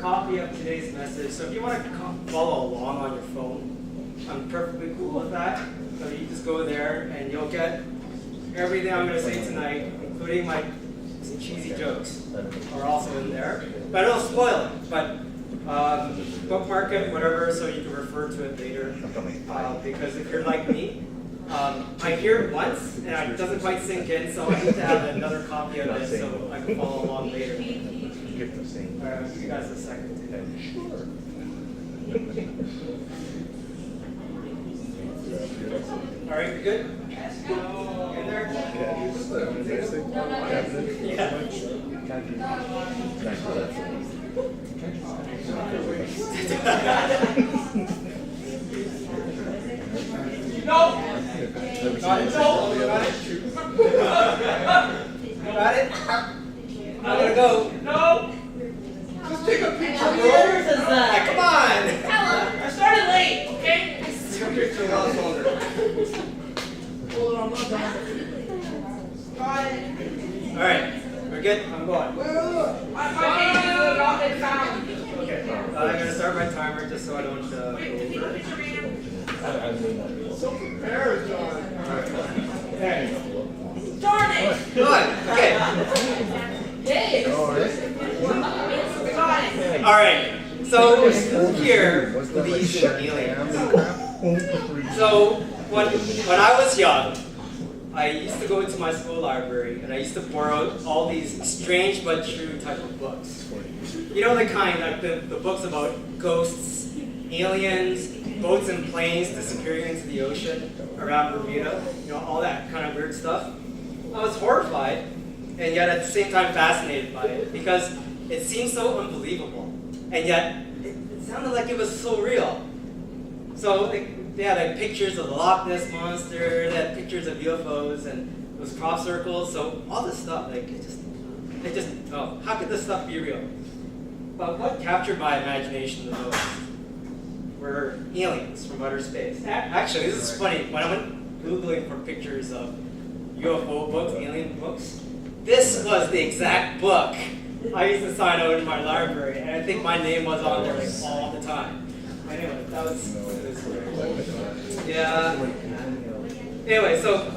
copy of today's message. So if you want to follow along on your phone, I'm perfectly cool with that. So you just go there and you'll get everything I'm going to say tonight, including my cheesy jokes are also in there. But it'll spoil it. But bookmark it, whatever, so you can refer to it later. Because if you're like me, I hear it once and it doesn't quite sink in, so I need to have another copy of it so I can follow along later. Alright, I'll give you guys a second. Alright, you good? In there? No! Got it? Got it? I'm gonna go. No! Just take a picture. How many letters is that? Come on! I started late, okay? Take a picture while it's longer. Hold on, I'm not done. Alright, we're good? I'm going. My page is not been found. Okay, I'm gonna start my timer just so I don't go over. So prepared, John. Okay. Darn it! Good. Okay. Hey! Got it. Alright. So here, these aliens. So when I was young, I used to go into my school library and I used to borrow all these strange but true type of books. You know the kind, like the books about ghosts, aliens, boats and planes disappearing into the ocean around Bermuda, you know, all that kind of weird stuff. I was horrified and yet at the same time fascinated by it because it seemed so unbelievable and yet it sounded like it was so real. So they had pictures of the Loch Ness Monster, they had pictures of UFOs and those crop circles, so all this stuff, oh, how could this stuff be real? But what captured my imagination the most were aliens from outer space. Actually, this is funny. When I went Googling for pictures of UFO books, alien books, this was the exact book I used to sign out in my library, and I think my name was on there all the time. Anyway, that was yeah. Anyway, so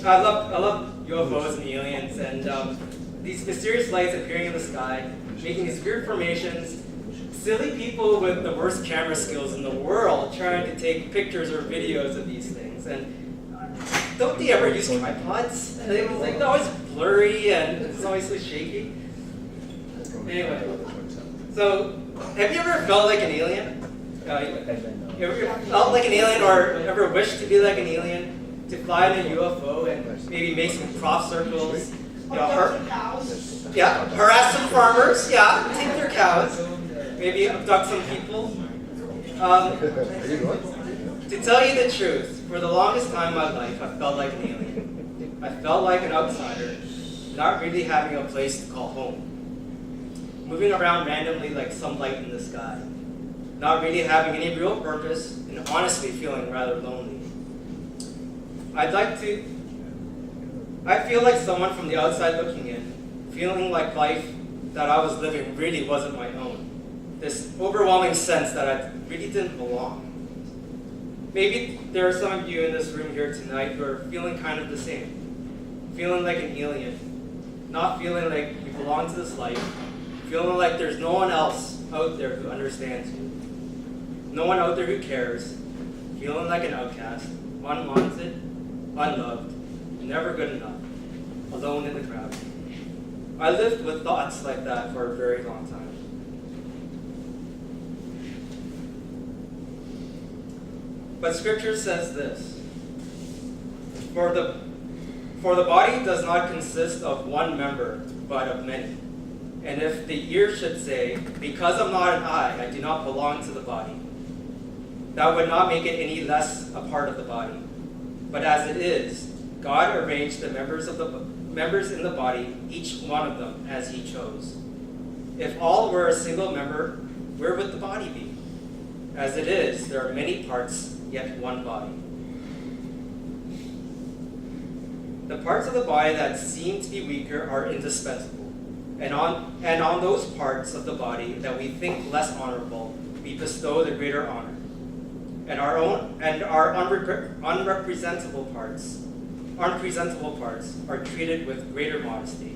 I love UFOs and aliens, and these mysterious lights appearing in the sky, making these weird formations. Silly people with the worst camera skills in the world trying to take pictures or videos of these things. And don't they ever use tripods? They're always blurry and it's always so shaky. Anyway, so have you ever felt like an alien? You ever felt like an alien or ever wished to be like an alien? To fly in a UFO and maybe make some crop circles? You know, harass some farmers, take their cows. Maybe abduct some people. To tell you the truth, for the longest time in my life, I felt like an alien. I felt like an outsider, not really having a place to call home. Moving around randomly like some light in the sky. Not really having any real purpose, and honestly feeling rather lonely. I feel like someone from the outside looking in, feeling like life that I was living really wasn't my own. This overwhelming sense that I really didn't belong. Maybe there are some of you in this room here tonight who are feeling kind of the same. Feeling like an alien. Not feeling like you belong to this life. Feeling like there's no one else out there who understands you. No one out there who cares. Feeling like an outcast. Unwanted. Unloved. Never good enough. Alone in the crowd. I lived with thoughts like that for a very long time. But Scripture says this, for the body does not consist of one member, but of many. And if the ear should say, because I'm not an eye, I do not belong to the body, that would not make it any less a part of the body. But as it is, God arranged the members in the body, each one of them, as He chose. If all were a single member, where would the body be? As it is, there are many parts, yet one body. The parts of the body that seem to be weaker are indispensable. And on those parts of the body that we think less honorable, we bestow the greater honor. And our unpresentable parts are treated with greater modesty.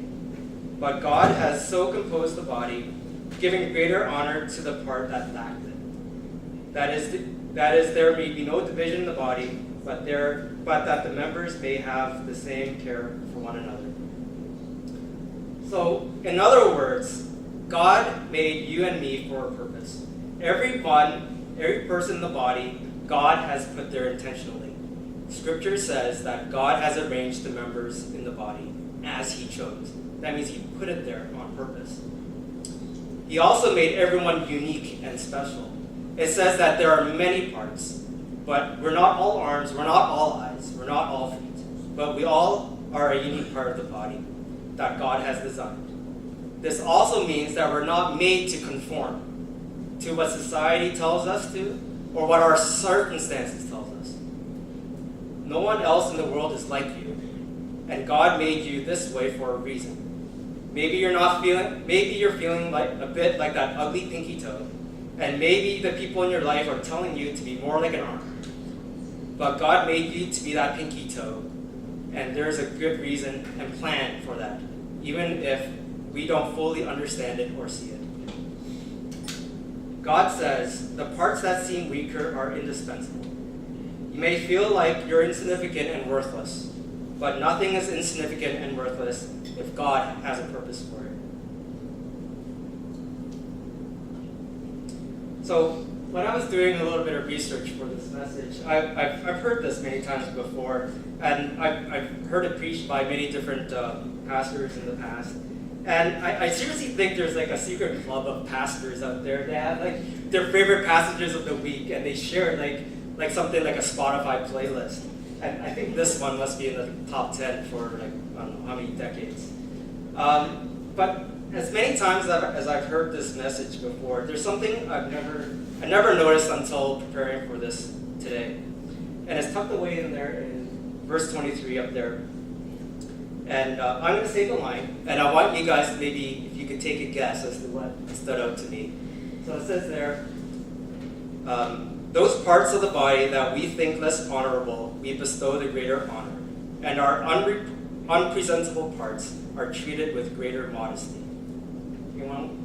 But God has so composed the body, giving greater honor to the part that lacked it. That is, there may be no division in the body, but that the members may have the same care for one another. So, in other words, God made you and me for a purpose. Every person in the body, God has put there intentionally. Scripture says that God has arranged the members in the body as He chose. That means He put it there on purpose. He also made everyone unique and special. It says that there are many parts, but we're not all arms, we're not all eyes, we're not all feet, but we all are a unique part of the body that God has designed. This also means that we're not made to conform to what society tells us to or what our circumstances tells us. No one else in the world is like you, and God made you this way for a reason. Maybe you're feeling like a bit like that ugly pinky toe, and maybe the people in your life are telling you to be more like an arm. But God made you to be that pinky toe, and there's a good reason and plan for that, even if we don't fully understand it or see it. God says the parts that seem weaker are indispensable. You may feel like you're insignificant and worthless, but nothing is insignificant and worthless if God has a purpose for it. So, when I was doing a little bit of research for this message, I've heard this many times before, and I've heard it preached by many different pastors in the past. And I seriously think there's like a secret club of pastors out there. They have like their favorite passages of the week, and they share it like something like a Spotify playlist. And I think this one must be in the top 10 for like, I don't know how many decades. But as many times as I've heard this message before, there's something I never noticed until preparing for this today. And it's tucked away in there in verse 23 up there. And I'm going to say the line, and I want you guys to maybe, if you could take a guess as to what stood out to me. So it says there, those parts of the body that we think less honorable, we bestow the greater honor, and our unpresentable parts are treated with greater modesty.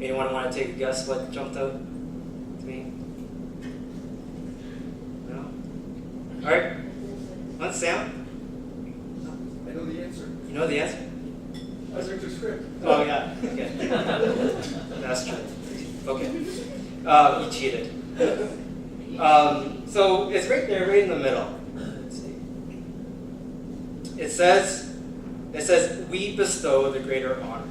Anyone want to take a guess what jumped out to me? No? All right. Let's Sam. I know the answer. You know the answer? I read your script. Oh yeah. Okay. That's true. Okay. You cheated. So it's right there, right in the middle. Let's see. It says, we bestow the greater honor.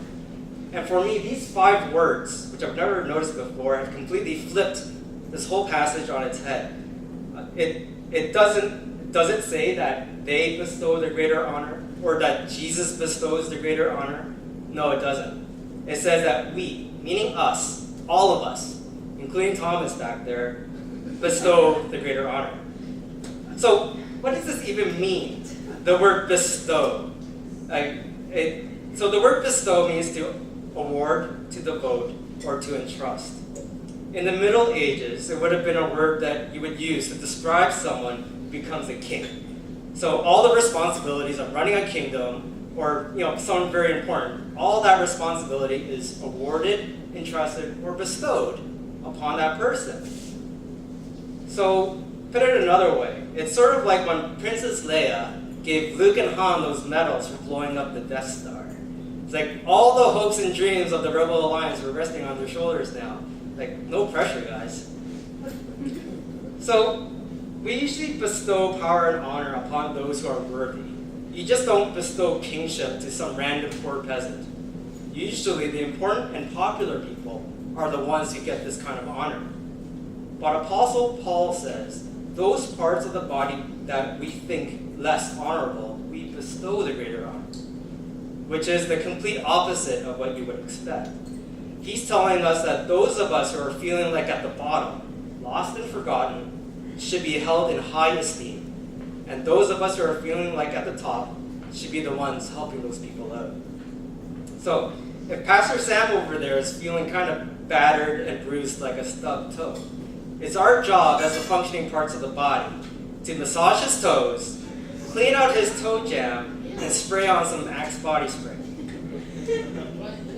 And for me, these 5 words, which I've never noticed before, have completely flipped this whole passage on its head. Does it say that they bestow the greater honor? Or that Jesus bestows the greater honor? No, it doesn't. It says that we, meaning us, all of us, including Thomas back there, bestow the greater honor. So, what does this even mean? The word bestow. So the word bestow means to award, to devote, or to entrust. In the Middle Ages, it would have been a word that you would use to describe someone who becomes a king. So all the responsibilities of running a kingdom, or someone very important, all that responsibility is awarded, entrusted, or bestowed upon that person. So put it another way, it's sort of like when Princess Leia gave Luke and Han those medals for blowing up the Death Star. It's like all the hopes and dreams of the Rebel Alliance were resting on their shoulders now. Like, no pressure, guys. So, we usually bestow power and honor upon those who are worthy. You just don't bestow kingship to some random poor peasant. Usually, the important and popular people are the ones who get this kind of honor. But Apostle Paul says, those parts of the body that we think less honorable, we bestow the greater honor, which is the complete opposite of what you would expect. He's telling us that those of us who are feeling like at the bottom, lost and forgotten, should be held in high esteem. And those of us who are feeling like at the top should be the ones helping those people out. So, if Pastor Sam over there is feeling kind of battered and bruised like a stubbed toe, it's our job as the functioning parts of the body to massage his toes, clean out his toe jam, and spray on some Axe body spray.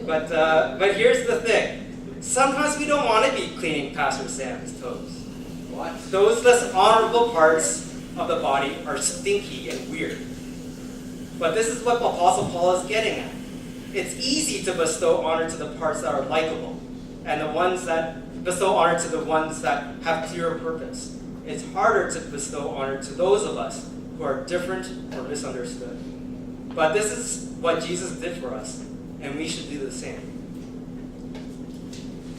But here's the thing. Sometimes we don't want to be cleaning Pastor Sam's toes. What? Those less honorable parts of the body are stinky and weird. But this is what Apostle Paul is getting at. It's easy to bestow honor to the parts that are likable, and the ones that bestow honor to the ones that have clear purpose. It's harder to bestow honor to those of us who are different or misunderstood. But this is what Jesus did for us, and we should do the same.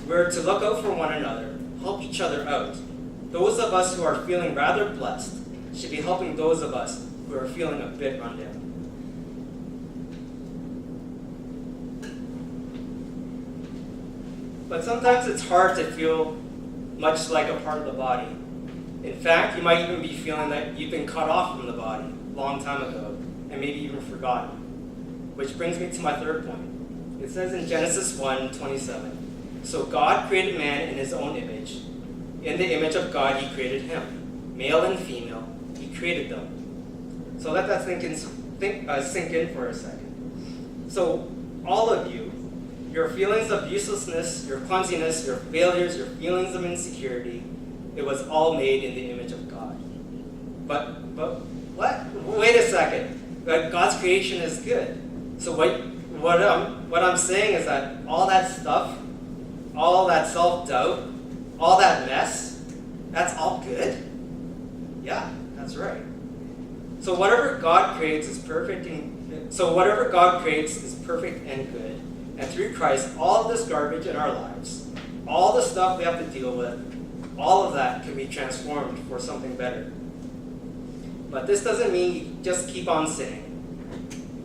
We're to look out for one another, help each other out. Those of us who are feeling rather blessed should be helping those of us who are feeling a bit run down. But sometimes it's hard to feel much like a part of the body. In fact, you might even be feeling that you've been cut off from the body a long time ago, and maybe even forgotten. Which brings me to my third point. It says in Genesis 1:27, "So God created man in his own image. In the image of God he created him. Male and female, he created them." So let that sink in for a second. So all of you, your feelings of uselessness, your clumsiness, your failures, your feelings of insecurity, it was all made in the image of God. But what? Wait a second. God's creation is good. So what I'm saying is that all that stuff, all that self-doubt, all that mess, that's all good? Yeah, that's right. So whatever God creates is perfect and good. And through Christ, all of this garbage in our lives, all the stuff we have to deal with, all of that can be transformed for something better. But this doesn't mean you just keep on sinning.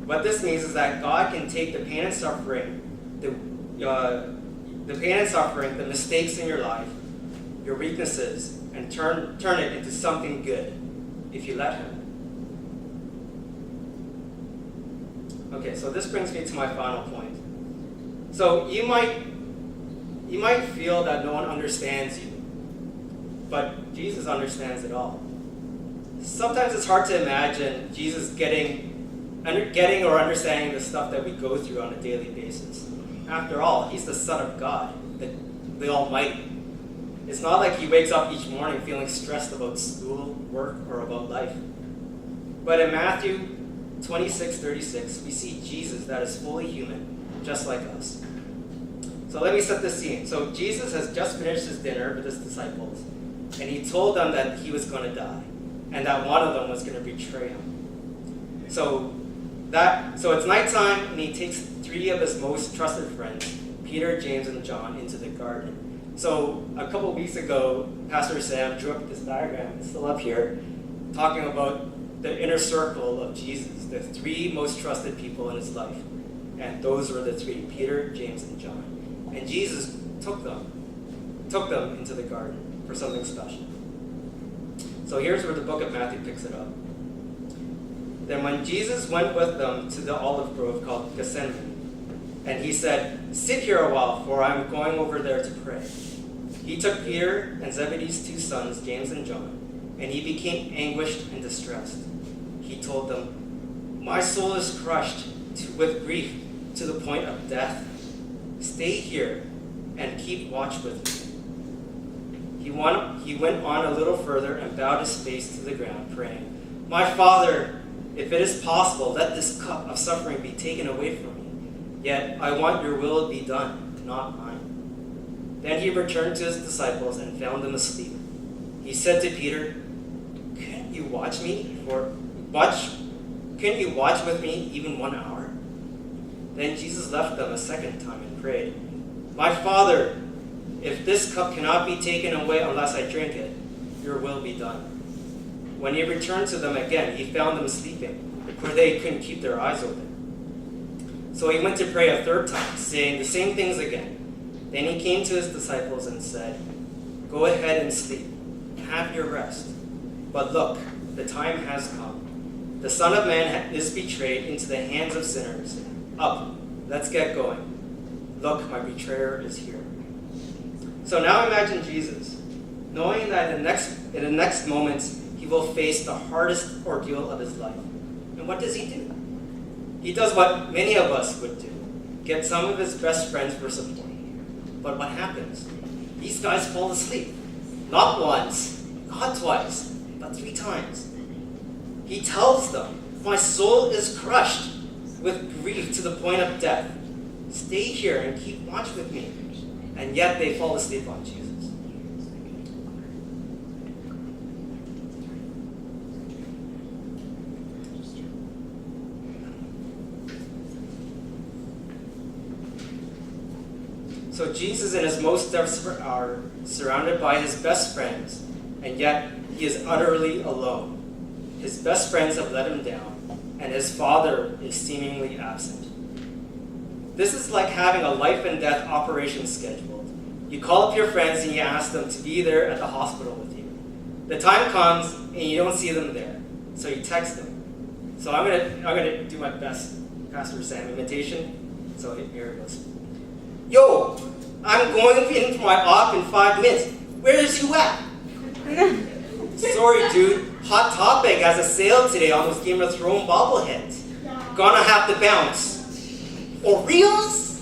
What this means is that God can take the pain and suffering, the mistakes in your life, your weaknesses, and turn it into something good if you let Him. Okay, so this brings me to my final point. So you might feel that no one understands you, but Jesus understands it all. Sometimes it's hard to imagine Jesus getting or understanding the stuff that we go through on a daily basis. After all, he's the Son of God, the Almighty. It's not like he wakes up each morning feeling stressed about school, work, or about life. But in Matthew 26:36, we see Jesus that is fully human, just like us. So let me set the scene. So Jesus has just finished his dinner with his disciples, and he told them that he was going to die, and that one of them was going to betray him. So it's nighttime, and he takes 3 of his most trusted friends, Peter, James, and John, into the garden. So a couple weeks ago, Pastor Sam drew up this diagram, it's still up here, talking about the inner circle of Jesus, the 3 most trusted people in his life. And those were the 3, Peter, James, and John. And Jesus took them into the garden for something special. So here's where the book of Matthew picks it up. Then when Jesus went with them to the olive grove called Gethsemane, and he said, "Sit here a while, for I'm going over there to pray." He took Peter and Zebedee's 2 sons, James and John, and he became anguished and distressed. He told them, "My soul is crushed with grief to the point of death. Stay here and keep watch with me." He went on a little further and bowed his face to the ground, praying, "My Father, if it is possible, let this cup of suffering be taken away from me. Yet I want your will to be done, not mine." Then he returned to his disciples and found them asleep. He said to Peter, Couldn't you watch with me even 1 hour?" Then Jesus left them a second time and prayed, "My Father, if this cup cannot be taken away unless I drink it, your will be done." When he returned to them again, he found them sleeping, for they couldn't keep their eyes open. So he went to pray a third time, saying the same things again. Then he came to his disciples and said, "Go ahead and sleep, have your rest. But look, the time has come. The The Son of Man is betrayed into the hands of sinners. Up, let's get going. look, my betrayer is here. So now imagine Jesus, knowing that in the next moments, he will face the hardest ordeal of his life. And what does he do? He does what many of us would do, get some of his best friends for support. But what happens? These guys fall asleep. Not once, not twice, but 3 times. He tells them, my soul is crushed with grief to the point of death. Stay here and keep watch with me. And yet they fall asleep on Jesus. So Jesus in his most desperate hour, surrounded by his best friends, and yet he is utterly alone. His best friends have let him down, and his Father is seemingly absent. This is like having a life and death operation scheduled. You call up your friends and you ask them to be there at the hospital with you. The time comes and you don't see them there, so you text them. So I'm gonna do my best Pastor Sam imitation. So here it goes. Yo, I'm going in for my op in 5 minutes. Where is you at? Sorry, dude. Hot Topic has a sale today on those Game of Thrones bobbleheads. Gonna have to bounce. Oreos?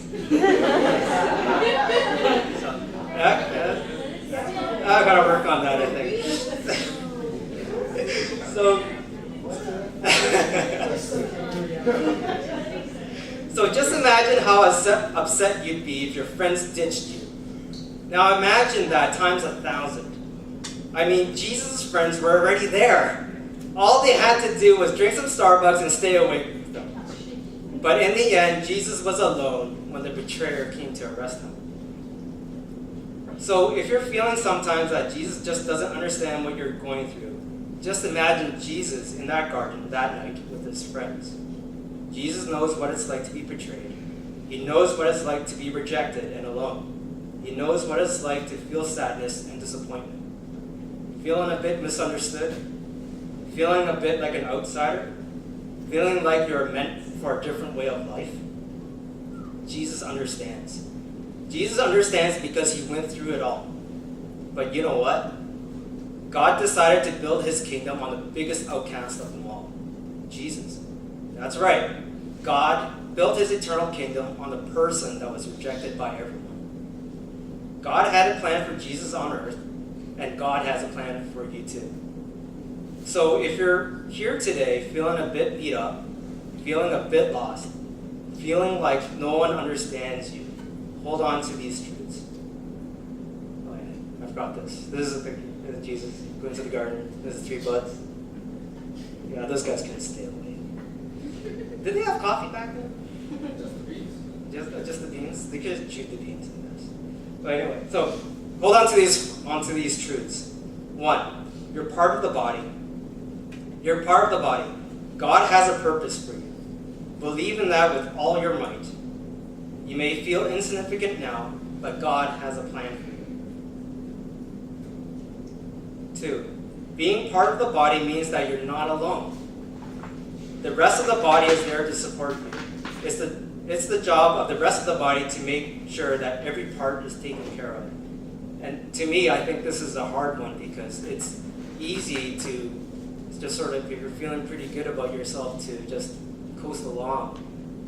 I gotta work on that, I think. So just imagine how upset you'd be if your friends ditched you. Now imagine that times 1,000. I mean, Jesus' friends were already there. All they had to do was drink some Starbucks and stay awake with them. But in the end, Jesus was alone when the betrayer came to arrest him. So if you're feeling sometimes that Jesus just doesn't understand what you're going through, just imagine Jesus in that garden that night with his friends. Jesus knows what it's like to be betrayed. He knows what it's like to be rejected and alone. He knows what it's like to feel sadness and disappointment. Feeling a bit misunderstood? Feeling a bit like an outsider? Feeling like you're meant for a different way of life? Jesus understands. Jesus understands because he went through it all. But you know what? God decided to build his kingdom on the biggest outcast of them all, Jesus. That's right. God built his eternal kingdom on the person that was rejected by everyone. God had a plan for Jesus on earth, and God has a plan for you too. So if you're here today feeling a bit beat up, feeling a bit lost, feeling like no one understands you, hold on to these truths. Oh yeah, I've got this. This is a picture of Jesus going to the garden. This is 3 buds. Yeah, those guys couldn't stay away. Did they have coffee back then? Just the beans. Just the beans? They could have chewed the beans in this. But anyway, so hold on to these truths. 1, you're part of the body. You're part of the body. God has a purpose for you. Believe in that with all your might. You may feel insignificant now, but God has a plan for you. 2, being part of the body means that you're not alone. The rest of the body is there to support you. It's the job of the rest of the body to make sure that every part is taken care of. And to me, I think this is a hard one because it's easy to just sort of, if you're feeling pretty good about yourself, to just coast along.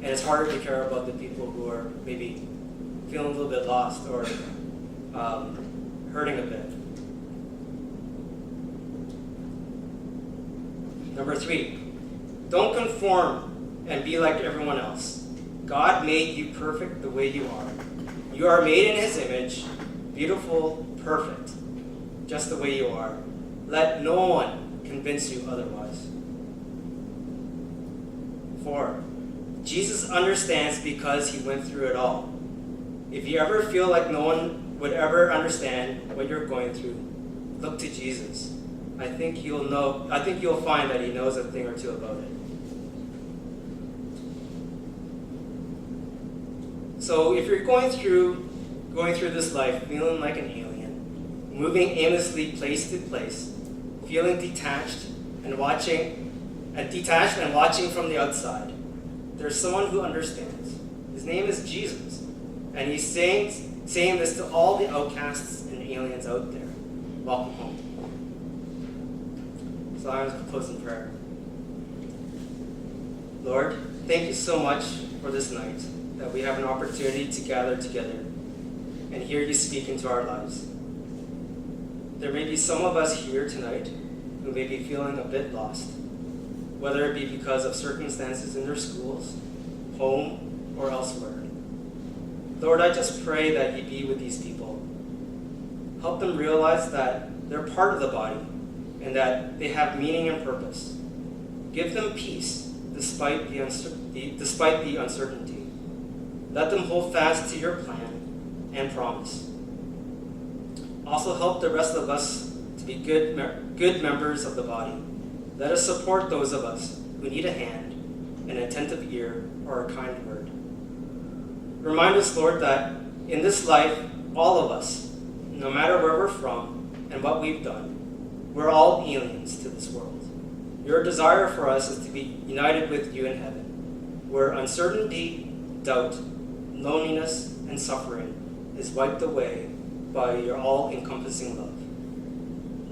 And it's harder to care about the people who are maybe feeling a little bit lost or hurting a bit. Number 3, don't conform and be like everyone else. God made you perfect the way you are. You are made in his image, beautiful, perfect, just the way you are. Let no one convince you otherwise. 4, Jesus understands because he went through it all. If you ever feel like no one would ever understand what you're going through, look to Jesus. I think you'll find that he knows a thing or two about it. So if you're going through this life feeling like an alien, moving aimlessly place to place, feeling detached and watching from the outside, there's someone who understands. His name is Jesus, And he's saying this to all the outcasts and aliens out there. Welcome home. So I'm going to close in prayer. Lord, thank you so much for this night, that we have an opportunity to gather together and hear you speak into our lives. There may be some of us here tonight who may be feeling a bit lost, whether it be because of circumstances in their schools, home, or elsewhere. Lord, I just pray that you be with these people. Help them realize that they're part of the body and that they have meaning and purpose. Give them peace despite the uncertainty. Let them hold fast to your plan and promise. Also help the rest of us to be good members of the body. Let us support those of us who need a hand, an attentive ear, or a kind word. Remind us, Lord, that in this life, all of us, no matter where we're from and what we've done, we're all aliens to this world. Your desire for us is to be united with you in heaven, where uncertainty, doubt, loneliness, and suffering is wiped away by your all-encompassing love.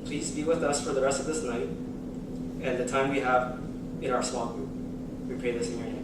Please be with us for the rest of this night and the time we have in our small group. We pray this in your name.